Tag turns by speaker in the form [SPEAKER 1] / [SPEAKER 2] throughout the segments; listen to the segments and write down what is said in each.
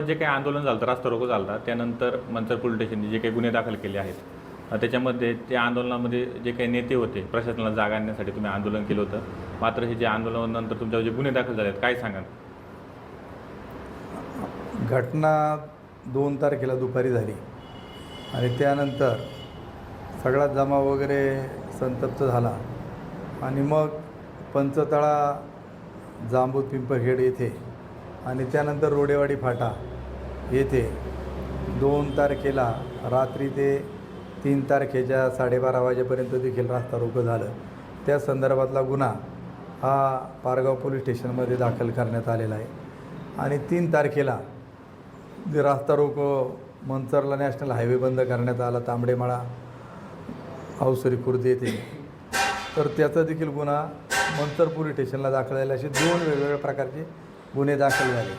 [SPEAKER 1] जे काही आंदोलन झालं, रास्ता रोको झाला, त्यानंतर मंचर पोलीस स्टेशनने जे काही गुन्हे दाखल केले आहेत, त्याच्यामध्ये त्या आंदोलनामध्ये जे काही नेते होते, प्रशासनाला जागा आणण्यासाठी तुम्ही आंदोलन केलं होतं. मात्र हे जे आंदोलनानंतर तुमच्यावर जे गुन्हे दाखल झाले आहेत, काय सांगाल?
[SPEAKER 2] घटना 2 तारखेला दुपारी झाली आणि त्यानंतर सगळा जमाव वगैरे संतप्त झाला आणि मग पंचतळा, जांबूत पिंपळखेड येथे आणि त्यानंतर रोडेवाडी फाटा येथे 2 तारखेला रात्री ते 3 तारखेच्या 12:30 वाजेपर्यंत देखील रास्ता रोको झालं. त्या संदर्भातला गुन्हा हा पारगाव पोलीस स्टेशनमध्ये दाखल करण्यात आलेला आहे आणि 3 तारखेला जे रास्ता रोको मंचरला नॅशनल हायवे बंद करण्यात आला, तांबडेमाळा अवसरी खुर्द येथे, तर त्याचा देखील गुन्हा मंचर पोलीस स्टेशनला दाखल झाला. असे 2 वेगवेगळ्या प्रकारचे गुन्हे दाखल झाले.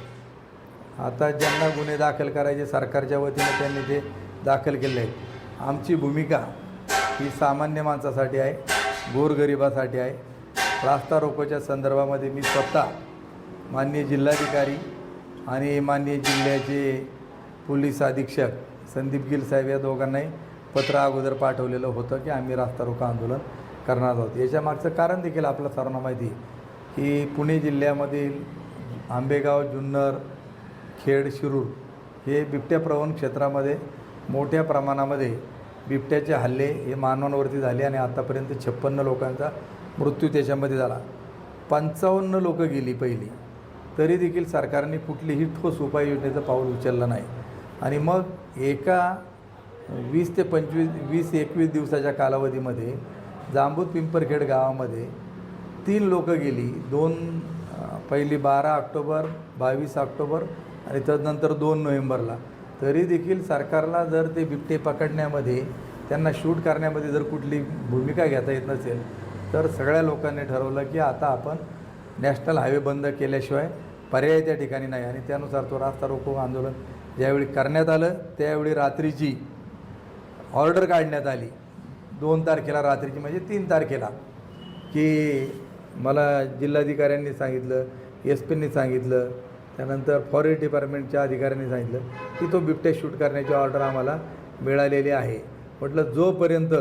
[SPEAKER 2] आता ज्यांना गुन्हे दाखल करायचे सरकारच्या वतीनं त्यांनी ते दाखल केले आहेत. आमची भूमिका ही सामान्य माणसासाठी आहे, गोरगरिबासाठी आहे. रास्ता रोकोच्या संदर्भामध्ये मी स्वतः माननीय जिल्हाधिकारी आणि माननीय जिल्ह्याचे पोलीस अधीक्षक संदीप गिल साहेब या दोघांनाही पत्र अगोदर पाठवलेलं होतं की आम्ही रास्ता रोको आंदोलन करणार आहोत. याच्या मागचं कारण देखील आपलं सर्वांना माहिती आहे की पुणे जिल्ह्यामधील आंबेगाव, जुन्नर, खेड, शिरूर हे बिबट्या प्रवण क्षेत्रामध्ये मोठ्या प्रमाणामध्ये बिबट्याचे हल्ले हे मानवांवरती झाले आणि आतापर्यंत 56 लोकांचा मृत्यू त्याच्यामध्ये झाला. 55 लोकं गेली पहिली, तरी देखील सरकारने कुठलीही ठोस उपाययोजनेचं पाऊल उचललं नाही. आणि मग एका 20 ते 21 दिवसाच्या कालावधीमध्ये जांबूत पिंपळखेड गावामध्ये 3 लोकं गेली. पहिली 12 ऑक्टोबर, 22 ऑक्टोबर आणि तदनंतर 2 नोव्हेंबरला. तरी देखील सरकारला जर ते बिबटे पकडण्यामध्ये, त्यांना शूट करण्यामध्ये जर कुठली भूमिका घेता येत नसेल, तर सगळ्या लोकांनी ठरवलं की आता आपण नॅशनल हायवे बंद केल्याशिवाय पर्याय त्या ठिकाणी नाही. आणि त्यानुसार तो रास्ता रोको आंदोलन ज्यावेळी करण्यात आलं त्यावेळी रात्रीची ऑर्डर काढण्यात आली 2 तारखेला रात्रीची, म्हणजे 3 तारखेला, की मला जिल्हाधिकाऱ्यांनी सांगितलं, SP नी सांगितलं, त्यानंतर फॉरेस्ट डिपार्टमेंटच्या अधिकाऱ्यांनी सांगितलं की तो बिबट्या शूट करण्याची ऑर्डर आम्हाला मिळालेली आहे. म्हटलं जोपर्यंत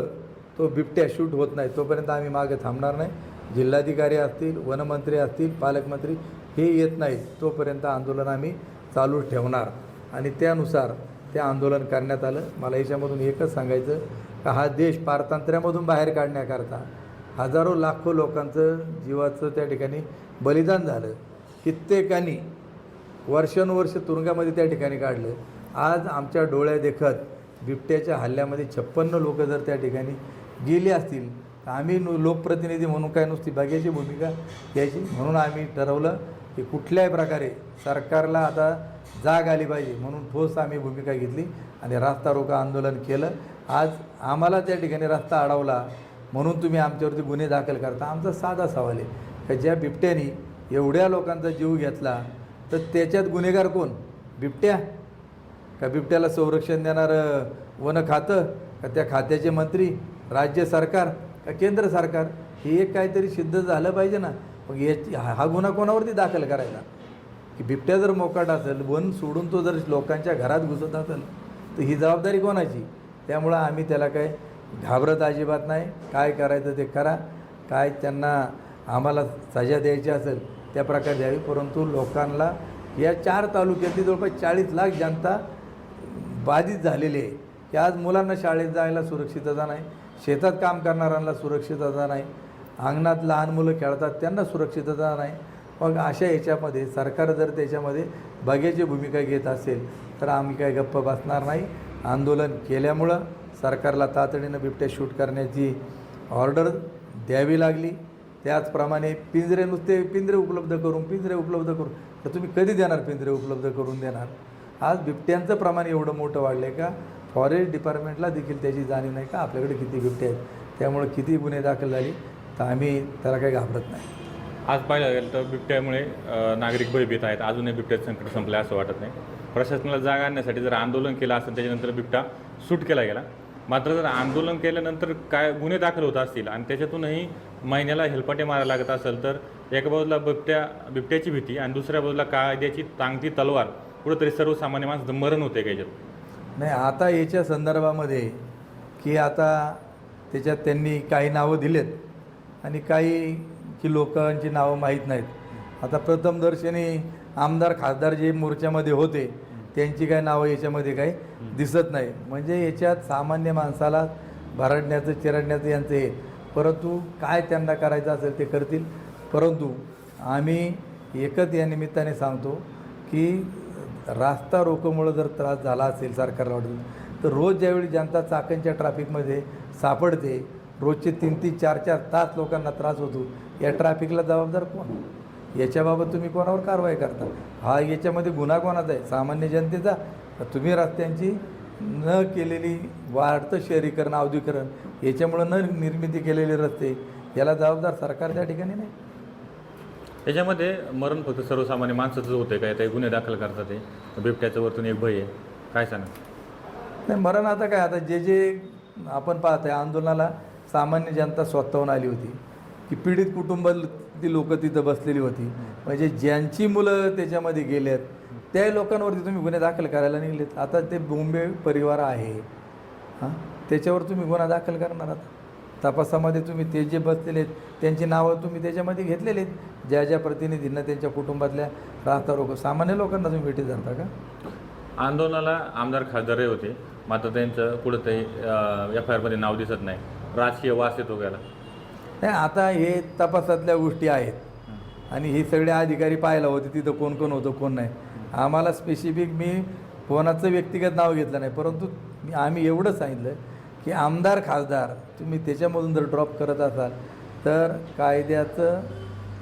[SPEAKER 2] तो बिबट्या शूट होत नाही तोपर्यंत आम्ही मागे थांबणार नाही. जिल्हाधिकारी असतील, वनमंत्री असतील, पालकमंत्री हे येत नाहीत तोपर्यंत आंदोलन आम्ही चालू ठेवणार. आणि त्यानुसार ते आंदोलन करण्यात आलं. मला याच्यामधून एकच सांगायचं का हा देश पारतंत्र्यामधून बाहेर काढण्याकरता हजारो लाखो लोकांचं जीवाचं त्या ठिकाणी बलिदान झालं. कित्येकांनी वर्षानुवर्ष तुरुंगामध्ये त्या ठिकाणी काढलं. आज आमच्या डोळ्यादेखत बिबट्याच्या हल्ल्यामध्ये 56 लोकं जर त्या ठिकाणी गेली असतील तर आम्ही लोकप्रतिनिधी म्हणून काय नुसती बघायची भूमिका घ्यायची. म्हणून आम्ही ठरवलं की कुठल्याही प्रकारे सरकारला आता जाग आली पाहिजे म्हणून ठोस आम्ही भूमिका घेतली आणि रास्ता रोको आंदोलन केलं. आज आम्हाला त्या ठिकाणी रस्ता अडवला म्हणून तुम्ही आमच्यावरती गुन्हे दाखल करता. आमचा साधा सवाल आहे का ज्या बिबट्याने एवढ्या लोकांचा जीव घेतला तर त्याच्यात गुन्हेगार कोण? बिबट्या का बिबट्याला संरक्षण देणारं वन खातं का त्या खात्याचे मंत्री, राज्य सरकार का केंद्र सरकार? हे एक काहीतरी सिद्ध झालं पाहिजे ना. मग हा गुन्हा कोणावरती दाखल करायला की बिबट्या जर मोकाट असेल, वन सोडून तो जर लोकांच्या घरात घुसत असेल तर ही जबाबदारी कोणाची? त्यामुळं आम्ही त्याला काय घाबरत अजिबात नाही. काय करायचं ते करा, काय त्यांना आम्हाला सजा द्यायची असेल त्या प्रकारे द्यावी. परंतु लोकांना या 4 तालुक्यातली जवळपास 40 लाख जनता बाधित झालेली आहे की आज मुलांना शाळेत जायला सुरक्षितता नाही, शेतात काम करणाऱ्यांना सुरक्षितता नाही, अंगणात लहान मुलं खेळतात त्यांना सुरक्षितता नाही. मग अशा याच्यामध्ये सरकार जर त्याच्यामध्ये बघ्याची भूमिका घेत असेल तर आम्ही काय गप्प बसणार नाही. आंदोलन केल्यामुळं सरकारला तातडीनं बिबट्या शूट करण्याची ऑर्डर द्यावी लागली. त्याचप्रमाणे नुसते पिंजरे उपलब्ध करून तर तुम्ही कधी देणार? पिंजरे उपलब्ध करून देणार? आज बिबट्यांचं प्रमाण एवढं मोठं वाढलं आहे का फॉरेस्ट डिपार्टमेंटला देखील त्याची जाणीव नाही का आपल्याकडे किती बिबटे आहेत. त्यामुळे किती गुन्हे दाखल झाले तर आम्ही त्याला काही घाबरत नाही.
[SPEAKER 1] आज पाहिलं गेलं तर बिबट्यामुळे नागरिक भयभीत आहेत. अजूनही बिबट्याचं संकट संपलं असं वाटत नाही. प्रशासनाला जाग आणण्यासाठी जर आंदोलन केलं असेल त्याच्यानंतर बिबटा शूट केला गेला. मात्र जर आंदोलन केल्यानंतर काय गुन्हे दाखल होत असतील आणि त्याच्यातूनही महिन्याला हेलपाटे मारायला लागत असेल तर एका बाजूला बिबट्याची भीती आणि दुसऱ्या बाजूला कायद्याची टांगती तलवार कुठंतरी सर्वसामान्य माणसाचं मरण होते का याच्यात?
[SPEAKER 2] नाही, आता याच्या संदर्भामध्ये की आता त्याच्यात त्यांनी काही नावं दिलेत आणि काही की लोकांची नावं माहीत नाहीत. आता प्रथमदर्शनी आमदार खासदार जे मोर्चामध्ये होते त्यांची काय नावं याच्यामध्ये काही दिसत नाही. म्हणजे याच्यात सामान्य माणसाला भरडण्याचं चिरडण्याचं यांचं हे, परंतु काय त्यांना करायचं असेल ते करतील. परंतु आम्ही एकच या निमित्ताने सांगतो की रास्ता रोकोमुळं जर त्रास झाला असेल सरकारला वाटून, तर रोज ज्यावेळी जनता चाकणच्या ट्रॅफिकमध्ये सापडते, रोजचे 3-3, 4-4 तास लोकांना त्रास होतो, या ट्रॅफिकला जबाबदार कोण? याच्याबाबत तुम्ही कोणावर कारवाई करता? हा याच्यामध्ये गुन्हा कोणाचा आहे? सामान्य जनतेचा? तुम्ही रस्त्यांची न केलेली वाढतं शहरीकरण औद्योगिकरण याच्यामुळं न निर्मिती केलेले रस्ते, याला जबाबदार सरकार त्या ठिकाणी नाही.
[SPEAKER 1] याच्यामध्ये मरण फक्त सर्वसामान्य माणसाचं होतं काय? ते गुन्हे दाखल करतात ते बिबट्याचं वरतून एक भय आहे, काय सांगा?
[SPEAKER 2] नाही, मरण आता काय, आता जे जे आपण पाहत आहे आंदोलनाला सामान्य जनता स्वतःहून आली होती की पीडित कुटुंबातली लोकं तिथं बसलेली होती. म्हणजे ज्यांची मुलं त्याच्यामध्ये गेलेत त्या लोकांवरती तुम्ही गुन्हे दाखल करायला निघलेत. आता ते बोंबे परिवार आहे, हां, त्याच्यावर तुम्ही गुन्हा दाखल करणार आहात. तपासामध्ये तुम्ही ते जे बसलेले आहेत त्यांची नावं तुम्ही त्याच्यामध्ये घेतलेली आहेत, ज्या ज्या प्रतिनिधींना त्यांच्या कुटुंबातल्या राहता लोक सामान्य लोकांना तुम्ही भेटी धरता का?
[SPEAKER 1] आंदोलनाला आमदार खासदारही होते, मात्र त्यांचं कुठंतरी FIR मध्ये नाव दिसत नाही. राजकीय वास येतो गेला.
[SPEAKER 2] नाही, आता हे तपासातल्या गोष्टी आहेत आणि हे सगळे अधिकारी पाहायला होते तिथं कोण कोण होतं कोण नाही. आम्हाला स्पेसिफिक मी कोणाचं व्यक्तिगत नाव घेतलं नाही, परंतु आम्ही एवढं सांगितलं की आमदार खासदार तुम्ही त्याच्यामधून जर ड्रॉप करत असाल तर कायद्याचं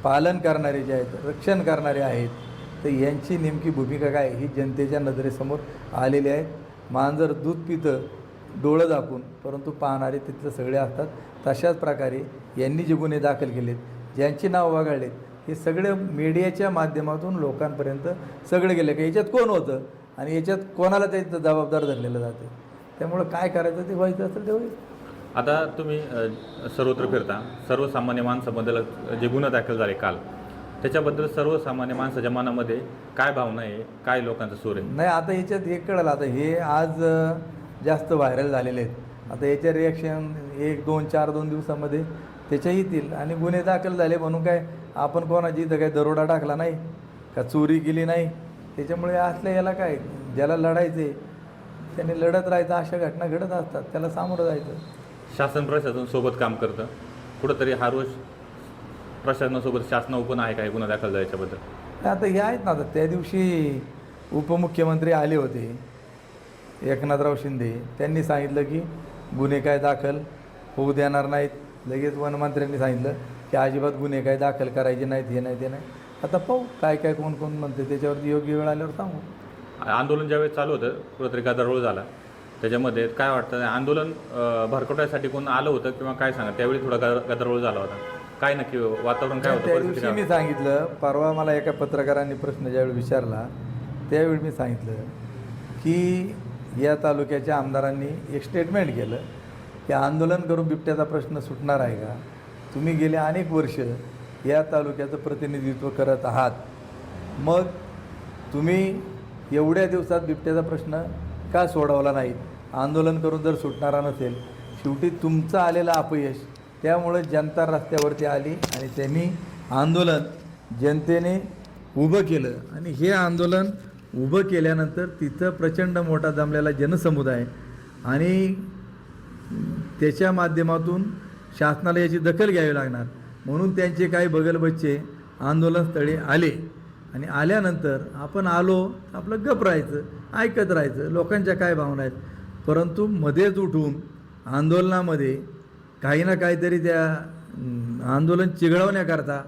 [SPEAKER 2] पालन करणारे जे आहेत, रक्षण करणारे आहेत, तर यांची नेमकी भूमिका काय ही जनतेच्या नजरेसमोर आलेली आहे. मांजर दूध पितं डोळं दाखवून, परंतु पाहणारे तिथलं सगळे असतात. तशाच प्रकारे यांनी जे गुन्हे दाखल केलेत, ज्यांची नाव वगळलेत, हे सगळे मीडियाच्या माध्यमातून लोकांपर्यंत सगळे गेले की याच्यात कोण होतं आणि याच्यात कोणाला त्याचं जबाबदार धरलेलं जातं. त्यामुळं काय करायचं ते व्हायचं असेल ते होईल.
[SPEAKER 1] आता तुम्ही सर्वत्र फिरता, सर्वसामान्य माणसाबद्दल जे गुन्हे दाखल झाले काल, त्याच्याबद्दल सर्वसामान्य माणसाच्या मनामध्ये काय भावना आहे, काय लोकांचा सूर आहे?
[SPEAKER 2] नाही, आता याच्यात हे कळलं, आता हे आज जास्त व्हायरल झालेले आहेत. आता याच्या रिॲक्शन 1, 2, 4 दिवसामध्ये त्याच्या येतील आणि गुन्हे दाखल झाले म्हणून काय आपण कोणाची इथं काय दरोडा टाकला नाही का, चोरी केली नाही. त्याच्यामुळे असल्या याला काय, ज्याला लढायचे त्याने लढत राहायचं. अशा घटना घडत असतात, त्याला सामोरं जायचं.
[SPEAKER 1] शासन प्रशासन सोबत काम करतं, कुठंतरी हा रोज प्रशासनासोबत शासनावर पण आहे काय गुन्हा दाखल याच्याबद्दल?
[SPEAKER 2] आता हे आहेत ना, आता त्या दिवशी उपमुख्यमंत्री आले होते एकनाथराव शिंदे, त्यांनी सांगितलं की गुन्हे काय दाखल होऊ देणार नाहीत. लगेच वनमंत्र्यांनी सांगितलं की अजिबात गुन्हे काय दाखल करायचे नाहीत, हे नाही ते नाही. आता पाहू काय काय कोण कोण म्हणते, त्याच्यावरती योग्य वेळ आल्यावर सांगू.
[SPEAKER 1] आंदोलन ज्यावेळेस चालू होतं कुठंतरी गदारोळ झाला, त्याच्यामध्ये काय वाटतं आंदोलन भरकवण्यासाठी कोण आलं होतं किंवा काय सांगा? त्यावेळी थोडा गदारोळ झाला होता, काय नक्की वातावरण काय होतं?
[SPEAKER 2] त्या दिवशी मी सांगितलं, परवा मला एका पत्रकारांनी प्रश्न ज्यावेळी विचारला त्यावेळी मी सांगितलं की या तालुक्याच्या आमदारांनी एक स्टेटमेंट केलं की आंदोलन करून बिबट्याचा प्रश्न सुटणार आहे का? तुम्ही गेले अनेक वर्ष या तालुक्याचं प्रतिनिधित्व करत आहात, मग तुम्ही एवढ्या दिवसात बिबट्याचा प्रश्न का सोडवला नाही? आंदोलन करून जर सुटणारा नसेल, शेवटी तुमचं आलेलं अपयश, त्यामुळं जनता रस्त्यावरती आली आणि त्यांनी आंदोलन जनतेने उभं केलं आणि हे आंदोलन उभं केल्यानंतर तिथं प्रचंड मोठा जमलेला जनसमुदाय आणि त्याच्या माध्यमातून शासनाला याची दखल घ्यावी लागणार म्हणून त्यांचे काही बगलबच्चे आंदोलनस्थळी आले आणि आल्यानंतर आपण आलो आपलं गप राहायचं, ऐकत राहायचं लोकांच्या काय भावना आहेत. परंतु मध्येच उठून आंदोलनामध्ये काही ना काहीतरी त्या आंदोलन चिघळवण्याकरता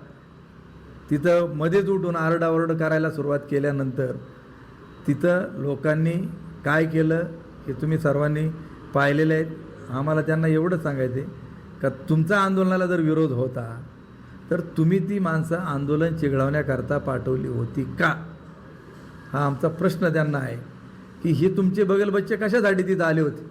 [SPEAKER 2] तिथं मध्येच उठून आरडाओरड करायला सुरुवात केल्यानंतर तिथं लोकांनी काय केलं हे तुम्ही सर्वांनी पाहिलेलं आहे. आम्हाला त्यांना एवढंच सांगायचं आहे का तुमचा आंदोलनाला जर विरोध होता तर तुम्ही ती माणसं आंदोलन चिघळवण्याकरता पाठवली होती का? हा आमचा प्रश्न त्यांना आहे की हे तुमचे बगलबच्चे कशासाठी तिथं आले होते?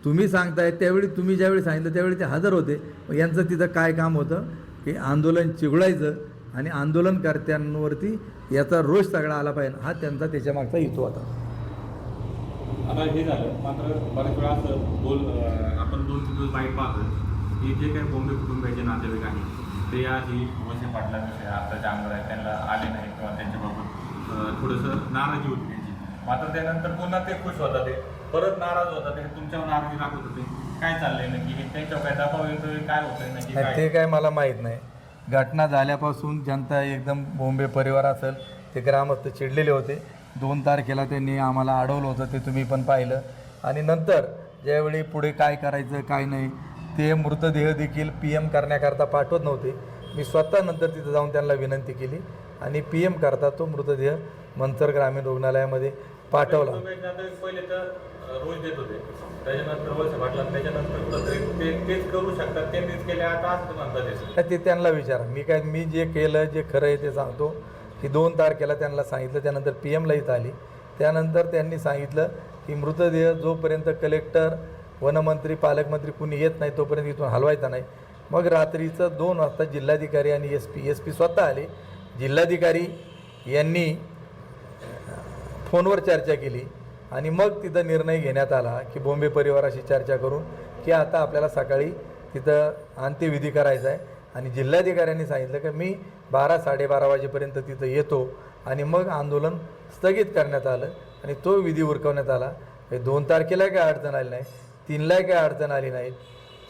[SPEAKER 2] तुम्ही सांगताय त्यावेळी, तुम्ही ज्यावेळी सांगितलं त्यावेळी ते हजर होते. यांचं तिथं काय काम होतं की आंदोलन चिघळायचं आणि आंदोलनकर्त्यांवरती याचा रोष सगळा आला पाहिजे, हा त्यांचा त्याच्यामागचा हेतू होता.
[SPEAKER 1] आता हे झालं, मात्र बऱ्याच वेळा असं आपण 2-3 दिवस बाईट पाहतो की जे काही बॉम्बे कुटुंबियाचे नातेवाईक आहेत ते आधी वळसे पाटलांविषयी आताच्या आमदार आहेत त्यांना आले नाही किंवा त्यांच्याबाबत थोडंसं नाराजी होती त्यांची. मात्र त्यानंतर पुन्हा ते खुश होतात, ते परत नाराज होतात, ते तुमच्यावर नाराजी दाखवत होते. काय चाललंय नक्की, हे त्यांच्यावर काय दबाव येतोय, काय होतंय नक्की
[SPEAKER 2] नाही,
[SPEAKER 1] काय?
[SPEAKER 2] ते काय मला माहीत नाही. घटना झाल्यापासून जनता एकदम बॉम्बे परिवार असेल ते ग्रामस्थ चिडलेले होते. 2 तारखेला त्यांनी आम्हाला अडवलं होतं, ते तुम्ही पण पाहिलं. आणि नंतर ज्यावेळी पुढे काय करायचं काय नाही ते मृतदेह देखील PM करण्याकरता पाठवत नव्हते. मी स्वतः नंतर तिथं जाऊन त्यांना विनंती केली आणि PM करता तो मृतदेह मंचर ग्रामीण रुग्णालयामध्ये पाठवला.
[SPEAKER 1] पहिले तर रोज देत होते, त्याच्यानंतर वळसे पाटला, त्याच्यानंतर कुठंतरी तेच करू शकतात, त्यांनीच केले, आता असं म्हणतात.
[SPEAKER 2] ते त्यांना विचारा. मी जे केलं जे खरं आहे ते सांगतो की 2 तारखेला त्यांना सांगितलं, त्यानंतर PM ला इथं आली. त्यानंतर त्यांनी सांगितलं की मृतदेह जोपर्यंत कलेक्टर, वनमंत्री, पालकमंत्री कुणी येत नाही तोपर्यंत इथून हलवायचा नाही. मग रात्रीचं 2 वाजता जिल्हाधिकारी आणि SP स्वतः आले. जिल्हाधिकारी यांनी फोनवर चर्चा केली आणि मग तिथं निर्णय घेण्यात आला की बॉम्बे परिवाराशी चर्चा करून की आता आपल्याला सकाळी तिथं अंत्यविधी करायचा आहे. आणि जिल्हाधिकाऱ्यांनी सांगितलं की मी 12-12:30 वाजेपर्यंत तिथं येतो आणि मग आंदोलन स्थगित करण्यात आलं आणि तो विधी उरकवण्यात आला. 2 तारखेला काय अडचण आली नाही, 3ला काय अडचण आली नाही,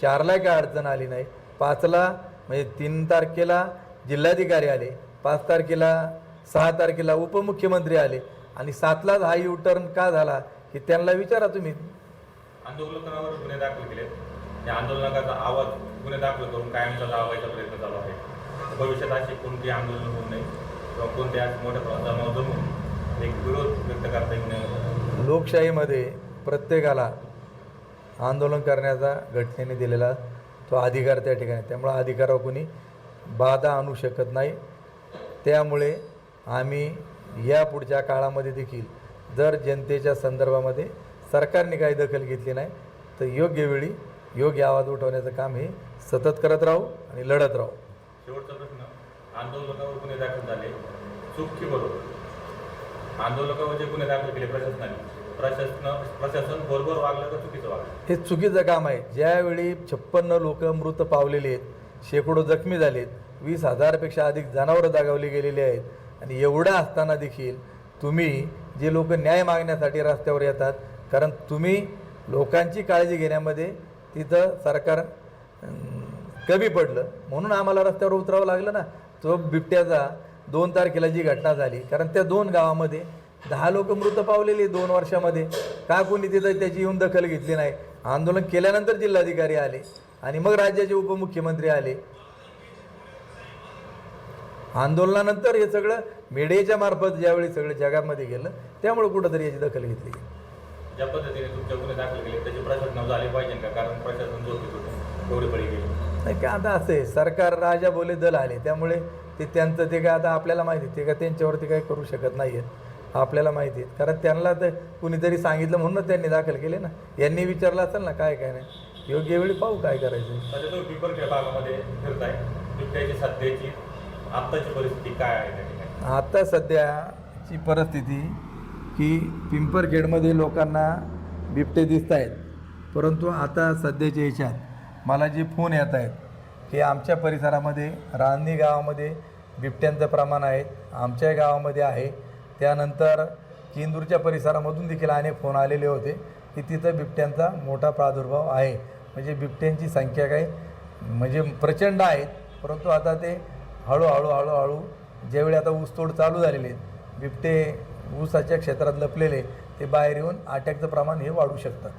[SPEAKER 2] 4ला काय अडचण आली नाही, 5ला म्हणजे 3 तारखेला जिल्हाधिकारी आले, 5 तारखेला 6 तारखेला उपमुख्यमंत्री आले आणि 7लाच हा U-टर्न का झाला की त्यांना विचारा तुम्ही.
[SPEAKER 1] आंदोलनावर गुन्हे दाखल केले, त्या आंदोलनाचा आवाज गुन्हे दाखल करून कायमचा लावायचा प्रयत्न चालू आहे. भविष्यात अशी कोणती आंदोलन होऊ नये किंवा कोणत्या मोठ्या प्रमाणात जमून एक विरोध व्यक्त करता येऊ नये.
[SPEAKER 2] लोकशाहीमध्ये प्रत्येकाला आंदोलन करण्याचा घटनेने दिलेला तो अधिकार त्या ठिकाणी, त्यामुळे अधिकारावर कोणी बाधा आणू शकत नाही. त्यामुळे आम्ही या पुढच्या काळामध्ये देखील जर जनतेच्या संदर्भामध्ये सरकारने काही दखल घेतली नाही तर योग्य वेळी योग्य आवाज उठवण्याचं काम हे सतत करत राहू आणि लढत राहू.
[SPEAKER 1] शेवटचा प्रश्न, आंदोलकावर गुन्हे दाखल झाले, चूक की बरोबर? आंदोलकावर जे गुन्हे दाखल केले प्रशासन बरोबर वागलं का चुकीचं वागलं?
[SPEAKER 2] हे चुकीचं काम आहे. ज्यावेळी 56 लोक मृत पावलेले आहेत, शेकडो जखमी झालेत, 20,000पेक्षा अधिक जनावरं दगावली गेलेली आहेत आणि एवढं असताना देखील तुम्ही जे लोक न्याय मागण्यासाठी रस्त्यावर येतात, कारण तुम्ही लोकांची काळजी घेण्यामध्ये तिथं सरकार कमी पडलं म्हणून आम्हाला रस्त्यावर उतरावं लागलं ना. तो बिबट्याचा 2 तारखेला जी घटना झाली, कारण त्या 2 गावामध्ये 10 लोक मृत पावलेली 2 वर्षामध्ये, का कोणी तिथं त्याची येऊन दखल घेतली नाही. आंदोलन केल्यानंतर जिल्हाधिकारी आले आणि मग राज्याचे उपमुख्यमंत्री आले. आंदोलनानंतर हे सगळं मीडियाच्या मार्फत ज्यावेळी सगळं जगामध्ये गेलं त्यामुळे कुठंतरी याची दखल घेतली.
[SPEAKER 1] ज्या पद्धतीने तुमच्या गुन्हे दाखल केले त्याची प्रशासनावर झाली पाहिजे का? कारण प्रशासन झोपीत होतं, एवढे बळी गेले
[SPEAKER 2] नाही का. आता असं आहे, सरकार राजा बोले दल आले, त्यामुळे ते त्यांचं ते काय आता आपल्याला माहिती, ते काय त्यांच्यावरती काही करू शकत नाही आहेत, आपल्याला माहिती आहे. कारण त्यांना तर कुणीतरी सांगितलं म्हणूनच त्यांनी दाखल केले ना. यांनी विचारलं असेल ना काय काय नाही, योग्य वेळी पाहू काय करायचं.
[SPEAKER 1] सध्या तुम्ही पिंपरखेड भागामध्ये फिरताय, बिबट्याची सध्याची आत्ताची परिस्थिती काय आहे त्या ठिकाणी?
[SPEAKER 2] आता सध्याची परिस्थिती की पिंपरखेडमध्ये लोकांना बिबटे दिसत आहेत, परंतु आता सध्याच्या ह्याच्यात मला जे फोन येत आहेत की आमच्या परिसरामध्ये रान्नी गावामध्ये बिबट्यांचं प्रमाण आहे, आमच्या गावामध्ये आहे. त्यानंतर किंदूरच्या परिसरामधून देखील अनेक फोन आलेले होते की तिथं बिबट्यांचा मोठा प्रादुर्भाव आहे. म्हणजे बिबट्यांची संख्या काही म्हणजे प्रचंड आहेत, परंतु आता ते हळूहळू ज्यावेळी आता ऊसतोड चालू झालेली आहे, बिबटे ऊसाच्या क्षेत्रात लपलेले ते बाहेर येऊन अटॅकचं प्रमाण हे वाढू शकतं.